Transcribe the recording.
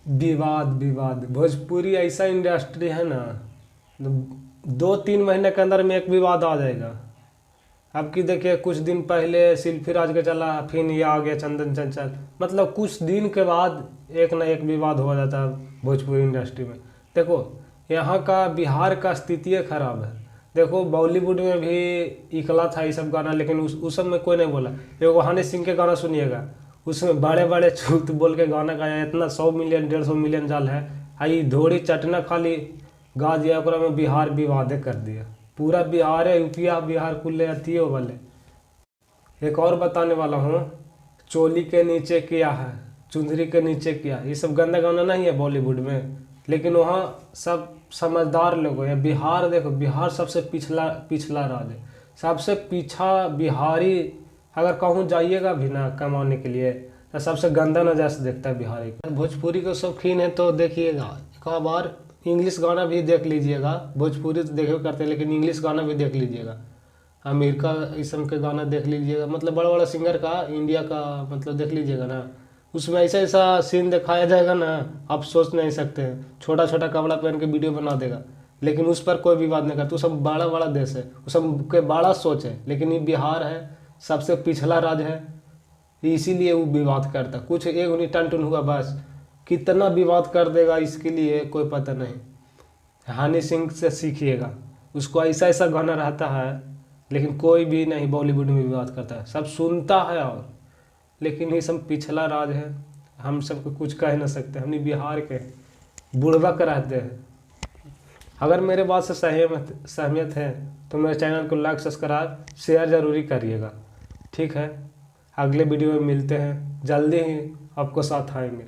विवाद विवाद भोजपुरी ऐसा इंडस्ट्री है ना, 2-3 महीने के अंदर में एक विवाद आ जाएगा। अब की देखिए, कुछ दिन पहले सिल्फी राज का चला, फिर ये आ गया चंदन चंचल। मतलब कुछ दिन के बाद एक ना एक विवाद हो जाता है भोजपुरी इंडस्ट्री में। देखो, यहाँ का बिहार का स्थिति खराब है। देखो, बॉलीवुड में भी इकला था ये सब गाना, लेकिन उस सब में कोई नहीं बोला। देखो, हनी सिंह के गाना सुनिएगा, उसमें बड़े बड़े झूठ बोल के गाना गाया, इतना 100 मिलियन 150 मिलियन जाल है। आई धोड़ी चटना खाली गा दिया, ओकरा में बिहार विवादे कर दिया। पूरा बिहार है, यूपिया बिहार कुल्ले अथियो वाले। एक और बताने वाला हूँ, चोली के नीचे क्या है, चुंदरी के नीचे क्या है, ये सब गंदा गाना नहीं है बॉलीवुड में, लेकिन वहाँ सब समझदार लोग हैं। बिहार देखो, बिहार सबसे पिछला पिछला राज्य है, सबसे पीछा बिहारी। अगर कहूँ जाइएगा भी ना कमाने के लिए, तो सबसे गंदा नज़र से देखता है बिहारी। भोजपुरी के शौकीन है तो देखिएगा, एक बार इंग्लिश गाना भी देख लीजिएगा। भोजपुरी तो देखो करते हैं, लेकिन इंग्लिश गाना भी देख लीजिएगा। आमिर का इसम के गाना देख लीजिएगा, मतलब बड़ा बड़ा सिंगर का, इंडिया का, मतलब देख लीजिएगा ना। उसमें ऐसा ऐसा सीन दिखाया जाएगा ना, आप सोच नहीं सकते हैं। छोटा छोटा कपड़ा पहन के वीडियो बना देगा, लेकिन उस पर कोई विवाद नहीं करता। वो सब बड़ा बड़ा देश है, वो सब के बड़ा सोच है, लेकिन ये बिहार है, सबसे पिछला राज्य है, इसीलिए वो विवाद करता। कुछ एक उन्हीं टन टन हुआ बस, कितना विवाद कर देगा इसके लिए कोई पता नहीं। हनी सिंह से सीखिएगा, उसको ऐसा ऐसा गाना रहता है, लेकिन कोई भी नहीं बॉलीवुड में विवाद करता है, सब सुनता है। और लेकिन ये सब पिछला राज है, हम सबको कुछ कह नहीं सकते। हम बिहार के बुड़बक रहते हैं। अगर मेरे बात से सहमत है तो मेरे चैनल को लाइक सब्सक्राइब शेयर ज़रूरी करिएगा। ठीक है, अगले वीडियो में मिलते हैं, जल्दी ही आपको साथ आएंगे।